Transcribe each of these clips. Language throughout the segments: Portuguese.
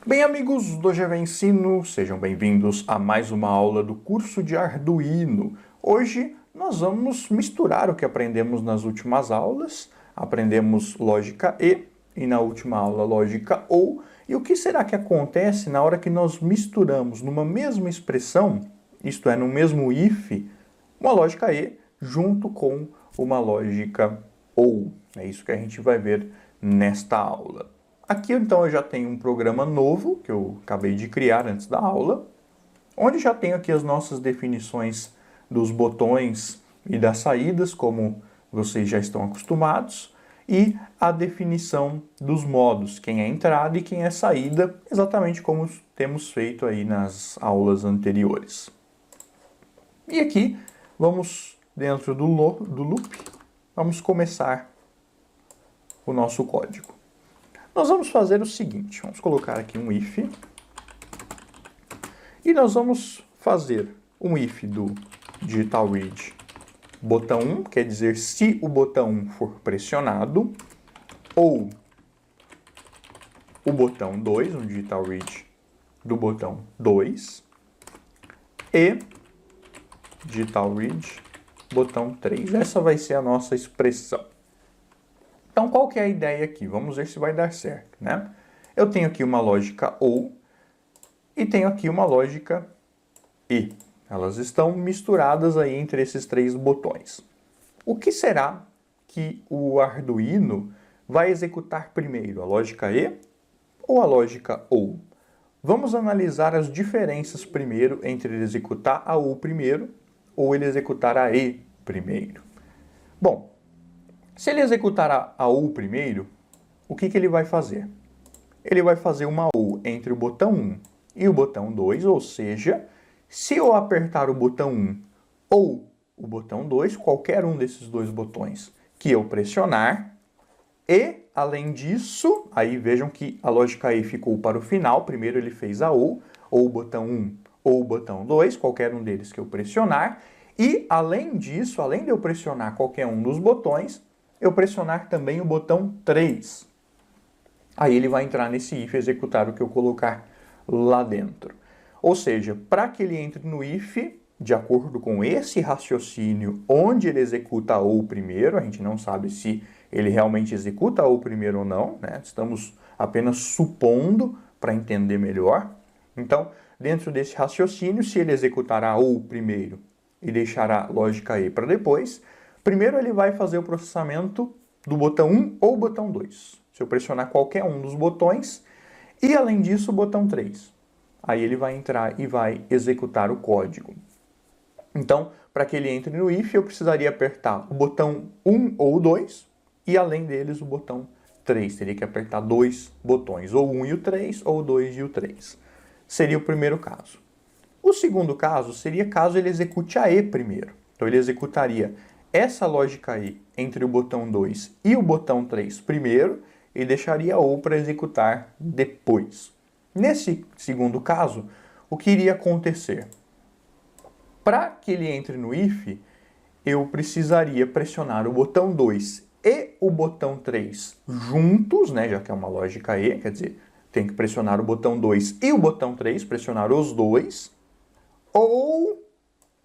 Bem, amigos do GV Ensino, sejam bem-vindos a mais uma aula do curso de Arduino. Hoje nós vamos misturar o que aprendemos nas últimas aulas. Aprendemos lógica e na última aula lógica OU. E o que será que acontece na hora que nós misturamos numa mesma expressão, isto é, no mesmo if, uma lógica E junto com uma lógica OU? É isso que a gente vai ver nesta aula. Aqui, então, eu já tenho um programa novo, que eu acabei de criar antes da aula, onde já tenho aqui as nossas definições dos botões e das saídas, como vocês já estão acostumados, e a definição dos modos, quem é entrada e quem é saída, exatamente como temos feito aí nas aulas anteriores. E aqui, vamos, dentro do loop, vamos começar o nosso código. Nós vamos fazer o seguinte, vamos colocar aqui um if, e nós vamos fazer um if do digital read botão 1, quer dizer, se o botão 1 for pressionado, ou o botão 2, um digital read do botão 2, e digital read botão 3. Essa vai ser a nossa expressão. Então, qual que é a ideia aqui? Vamos ver se vai dar certo, né? Eu tenho aqui uma lógica OU e tenho aqui uma lógica E. Elas estão misturadas aí entre esses três botões. O que será que o Arduino vai executar primeiro, a lógica E ou a lógica OU? Vamos analisar as diferenças primeiro entre ele executar a OU primeiro ou ele executar a E primeiro. Bom, se ele executar a OU primeiro, o que ele vai fazer? Ele vai fazer uma OU entre o botão 1 e o botão 2, ou seja, se eu apertar o botão 1 ou o botão 2, qualquer um desses dois botões que eu pressionar, e, além disso, aí vejam que a lógica E ficou para o final, primeiro ele fez a OU, ou o botão 1 ou o botão 2, qualquer um deles que eu pressionar, e, além disso, além de eu pressionar qualquer um dos botões, eu pressionar também o botão 3. Aí ele vai entrar nesse if e executar o que eu colocar lá dentro. Ou seja, para que ele entre no if, de acordo com esse raciocínio, onde ele executa a OU primeiro, a gente não sabe se ele realmente executa a OU primeiro ou não, né? Estamos apenas supondo para entender melhor. Então, dentro desse raciocínio, se ele executar a OU primeiro e deixar a lógica E para depois, primeiro ele vai fazer o processamento do botão 1 ou botão 2. Se eu pressionar qualquer um dos botões, e além disso o botão 3. Aí ele vai entrar e vai executar o código. Então, para que ele entre no if, eu precisaria apertar o botão 1 ou 2, e além deles o botão 3. Teria que apertar dois botões, ou 1 e o 3, ou o 2 e o 3. Seria o primeiro caso. O segundo caso seria caso ele execute a E primeiro. Então ele executaria essa lógica aí entre o botão 2 e o botão 3 primeiro e deixaria a OU para executar depois. Nesse segundo caso, o que iria acontecer? Para que ele entre no if, eu precisaria pressionar o botão 2 e o botão 3 juntos, né, já que é uma lógica E, quer dizer, tem que pressionar o botão 2 e o botão 3, pressionar os dois, ou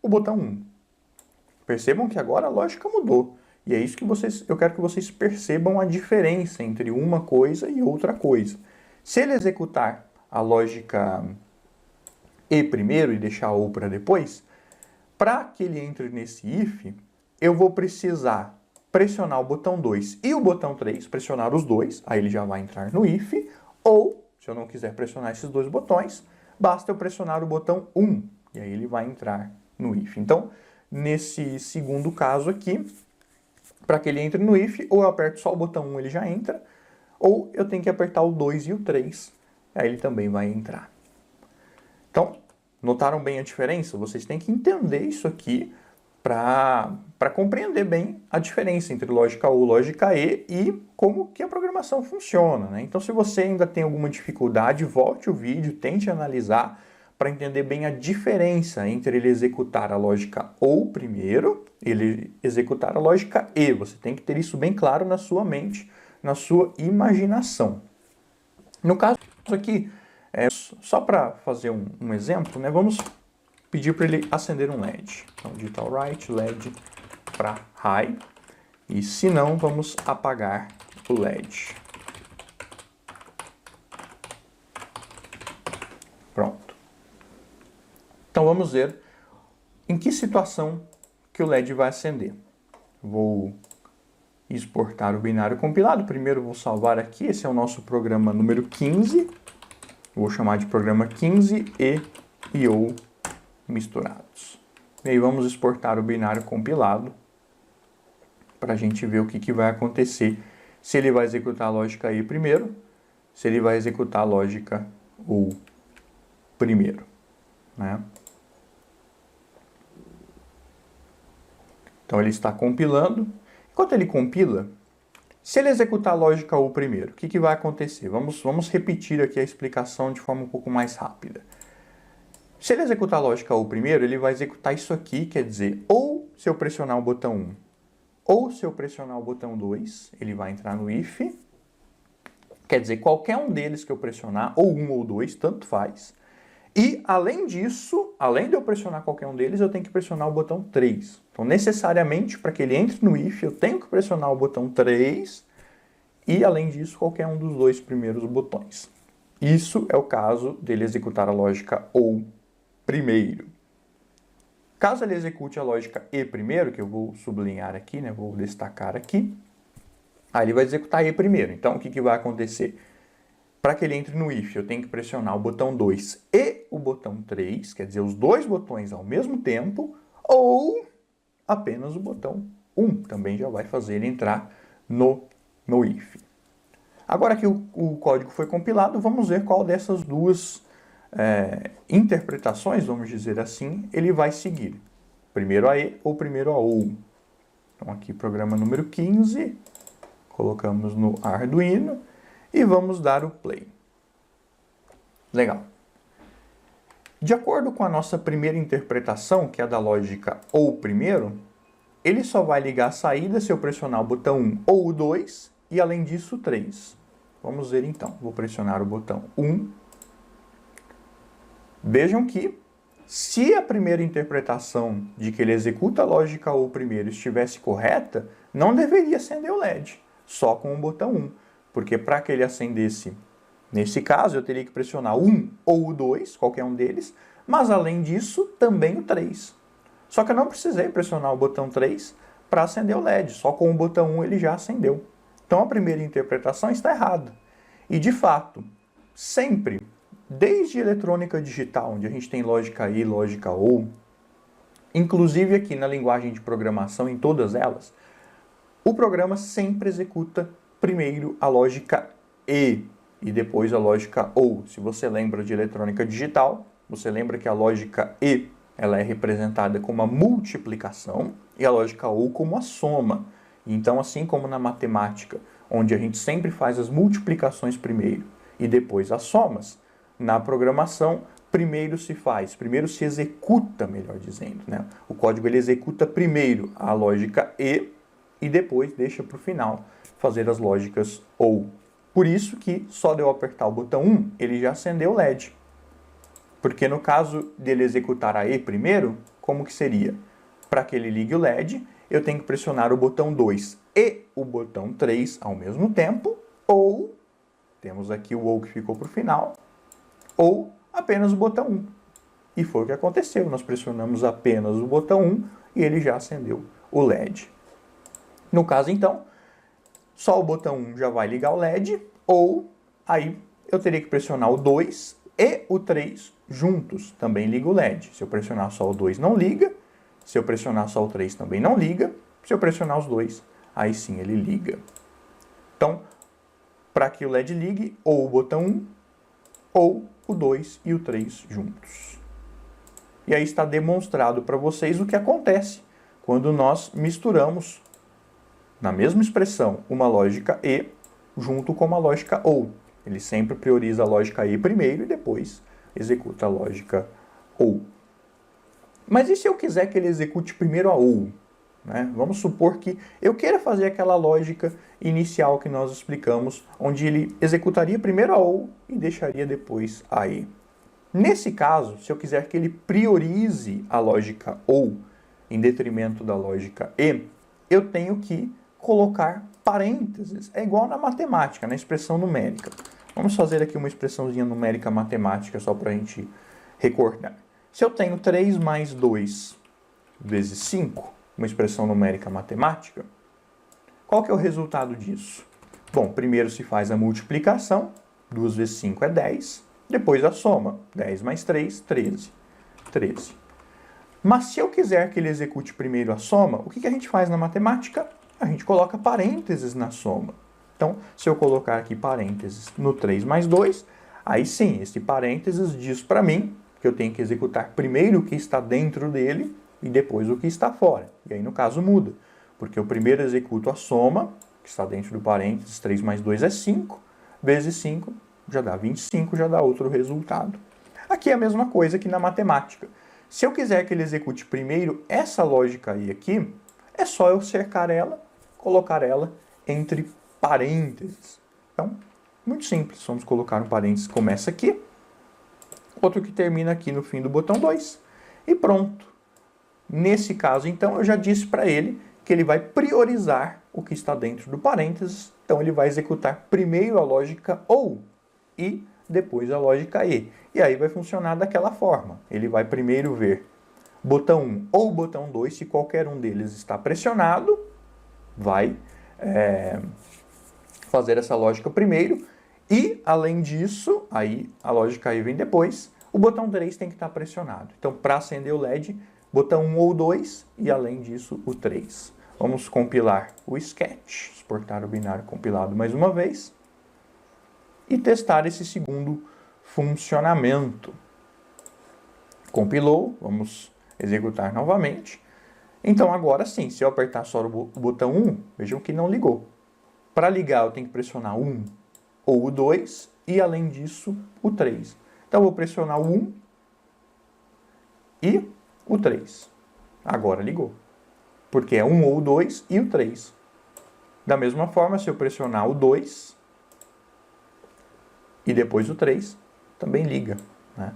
o botão 1. Percebam que agora a lógica mudou. E é isso que eu quero que vocês percebam a diferença entre uma coisa e outra coisa. Se ele executar a lógica E primeiro e deixar a OU para depois, para que ele entre nesse if, eu vou precisar pressionar o botão 2 e o botão 3, pressionar os dois, aí ele já vai entrar no if, ou, se eu não quiser pressionar esses dois botões, basta eu pressionar o botão 1, e aí ele vai entrar no if. Então, nesse segundo caso aqui, para que ele entre no if, ou eu aperto só o botão 1, ele já entra, ou eu tenho que apertar o 2 e o 3, aí ele também vai entrar. Então, notaram bem a diferença? Vocês têm que entender isso aqui para compreender bem a diferença entre lógica OU e lógica E como que a programação funciona, né? Então, se você ainda tem alguma dificuldade, volte o vídeo, tente analisar para entender bem a diferença entre ele executar a lógica OU primeiro e ele executar a lógica E. Você tem que ter isso bem claro na sua mente, na sua imaginação. No caso aqui, só para fazer um exemplo, né, vamos pedir para ele acender um LED. Então, digital write LED para high. E se não, vamos apagar o LED. Pronto. Então vamos ver em que situação que o LED vai acender. Vou exportar o binário compilado. Primeiro vou salvar aqui, esse é o nosso programa número 15. Vou chamar de programa 15 e ou misturados. E aí vamos exportar o binário compilado para a gente ver o que vai acontecer. Se ele vai executar a lógica E primeiro, se ele vai executar a lógica OU primeiro, né? Então ele está compilando. Enquanto ele compila, se ele executar a lógica OU primeiro, o que vai acontecer? Vamos repetir aqui a explicação de forma um pouco mais rápida. Se ele executar a lógica OU primeiro, ele vai executar isso aqui, quer dizer, ou se eu pressionar o botão 1, ou se eu pressionar o botão 2, ele vai entrar no if. Quer dizer, qualquer um deles que eu pressionar, ou 1 ou 2, tanto faz. E, além disso, além de eu pressionar qualquer um deles, eu tenho que pressionar o botão 3. Então, necessariamente, para que ele entre no if, eu tenho que pressionar o botão 3 e, além disso, qualquer um dos dois primeiros botões. Isso é o caso dele executar a lógica OU primeiro. Caso ele execute a lógica E primeiro, que eu vou sublinhar aqui, né, vou destacar aqui, aí ele vai executar E primeiro. Então, o que vai acontecer? Para que ele entre no if, eu tenho que pressionar o botão 2 e o botão 3, quer dizer, os dois botões ao mesmo tempo, ou apenas o botão 1, também já vai fazer ele entrar no if. Agora que o código foi compilado, vamos ver qual dessas duas interpretações, vamos dizer assim, ele vai seguir. Primeiro a E ou primeiro a OU. Então aqui programa número 15, colocamos no Arduino e vamos dar o play. Legal. De acordo com a nossa primeira interpretação, que é a da lógica OU primeiro, ele só vai ligar a saída se eu pressionar o botão 1 ou o 2 e além disso o 3. Vamos ver então. Vou pressionar o botão 1. Vejam que, se a primeira interpretação de que ele executa a lógica OU primeiro estivesse correta, não deveria acender o LED, só com o botão 1. Porque para que ele acendesse, nesse caso, eu teria que pressionar o 1 ou o 2, qualquer um deles, mas além disso, também o 3. Só que eu não precisei pressionar o botão 3 para acender o LED, só com o botão 1 ele já acendeu. Então a primeira interpretação está errada. E de fato, sempre, desde eletrônica digital, onde a gente tem lógica E, lógica OU, inclusive aqui na linguagem de programação, em todas elas, o programa sempre executa primeiro a lógica E e depois a lógica OU. Se você lembra de eletrônica digital, você lembra que a lógica E ela é representada como a multiplicação e a lógica OU como a soma. Então, assim como na matemática, onde a gente sempre faz as multiplicações primeiro e depois as somas, na programação, primeiro se executa, melhor dizendo, né? O código ele executa primeiro a lógica e depois deixa para o final fazer as lógicas OU. Por isso que só de eu apertar o botão 1, ele já acendeu o LED. Porque no caso dele executar a E primeiro, como que seria? Para que ele ligue o LED, eu tenho que pressionar o botão 2 e o botão 3 ao mesmo tempo, ou, temos aqui o OU que ficou para o final, ou apenas o botão 1. E foi o que aconteceu, nós pressionamos apenas o botão 1 e ele já acendeu o LED. No caso, então, só o botão 1 já vai ligar o LED, ou aí eu teria que pressionar o 2 e o 3 juntos, também liga o LED. Se eu pressionar só o 2, não liga. Se eu pressionar só o 3, também não liga. Se eu pressionar os dois, aí sim ele liga. Então, para que o LED ligue, ou o botão 1, ou o 2 e o 3 juntos. E aí está demonstrado para vocês o que acontece quando nós misturamos na mesma expressão uma lógica E junto com uma lógica OU. Ele sempre prioriza a lógica E primeiro e depois executa a lógica OU. Mas e se eu quiser que ele execute primeiro a OU? Né? Vamos supor que eu queira fazer aquela lógica inicial que nós explicamos, onde ele executaria primeiro a OU e deixaria depois a E. Nesse caso, se eu quiser que ele priorize a lógica OU em detrimento da lógica E, eu tenho que colocar parênteses. É igual na matemática, na expressão numérica. Vamos fazer aqui uma expressãozinha numérica matemática só para a gente recordar. Se eu tenho 3 mais 2 vezes 5, uma expressão numérica matemática, qual que é o resultado disso? Bom, primeiro se faz a multiplicação, 2 vezes 5 é 10, depois a soma, 10 mais 3, 13. 13. Mas se eu quiser que ele execute primeiro a soma, o que a gente faz na matemática? A gente coloca parênteses na soma. Então, se eu colocar aqui parênteses no 3 mais 2, aí sim, esse parênteses diz para mim que eu tenho que executar primeiro o que está dentro dele e depois o que está fora. E aí, no caso, muda. Porque eu primeiro executo a soma, que está dentro do parênteses, 3 mais 2 é 5, vezes 5 já dá 25, já dá outro resultado. Aqui é a mesma coisa que na matemática. Se eu quiser que ele execute primeiro essa lógica aí aqui, é só eu cercar ela, colocar ela entre parênteses. Então, muito simples. Vamos colocar um parênteses que começa aqui, outro que termina aqui no fim do botão 2 e pronto. Nesse caso, então, eu já disse para ele que ele vai priorizar o que está dentro do parênteses. Então, ele vai executar primeiro a lógica OU e depois a lógica E. E aí vai funcionar daquela forma. Ele vai primeiro ver botão 1 ou botão 2, se qualquer um deles está pressionado, vai fazer essa lógica primeiro. E, além disso, aí a lógica E vem depois, o botão 3 tem que estar pressionado. Então, para acender o LED, botão 1 ou 2 e, além disso, o 3. Vamos compilar o sketch, exportar o binário compilado mais uma vez e testar esse segundo funcionamento. Compilou, vamos executar novamente. Então, agora sim, se eu apertar só o botão 1, vejam que não ligou. Para ligar, eu tenho que pressionar o 1 ou o 2 e, além disso, o 3. Então, eu vou pressionar o 1 e o 3. Agora ligou. Porque é 1 ou o 2 e o 3. Da mesma forma, se eu pressionar o 2 e depois o 3, também liga, né?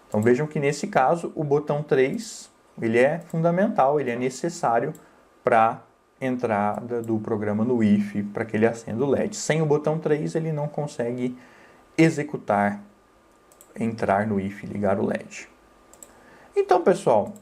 Então vejam que nesse caso o botão 3 ele é fundamental, ele é necessário para a entrada do programa no IF, para que ele acenda o LED. Sem o botão 3 ele não consegue executar, entrar no IF, ligar o LED. Então, pessoal,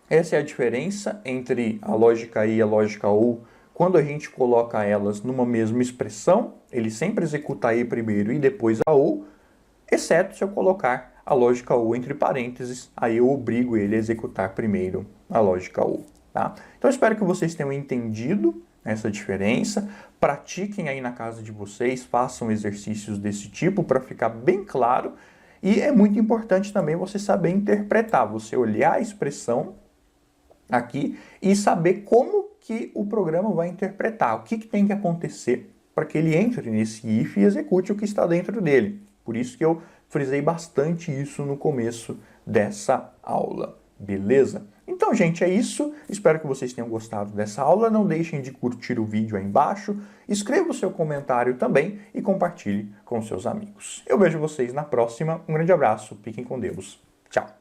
essa é a diferença entre a lógica I e a lógica OU. Quando a gente coloca elas numa mesma expressão, ele sempre executa a E primeiro e depois a OU, exceto se eu colocar a lógica OU entre parênteses, aí eu obrigo ele a executar primeiro a lógica OU. Tá? Então, eu espero que vocês tenham entendido essa diferença. Pratiquem aí na casa de vocês, façam exercícios desse tipo para ficar bem claro. E é muito importante também você saber interpretar, você olhar a expressão aqui e saber como que o programa vai interpretar, o que tem que acontecer para que ele entre nesse if e execute o que está dentro dele. Por isso que eu frisei bastante isso no começo dessa aula, beleza? Então, gente, é isso. Espero que vocês tenham gostado dessa aula. Não deixem de curtir o vídeo aí embaixo, escreva o seu comentário também e compartilhe com seus amigos. Eu vejo vocês na próxima. Um grande abraço, fiquem com Deus. Tchau!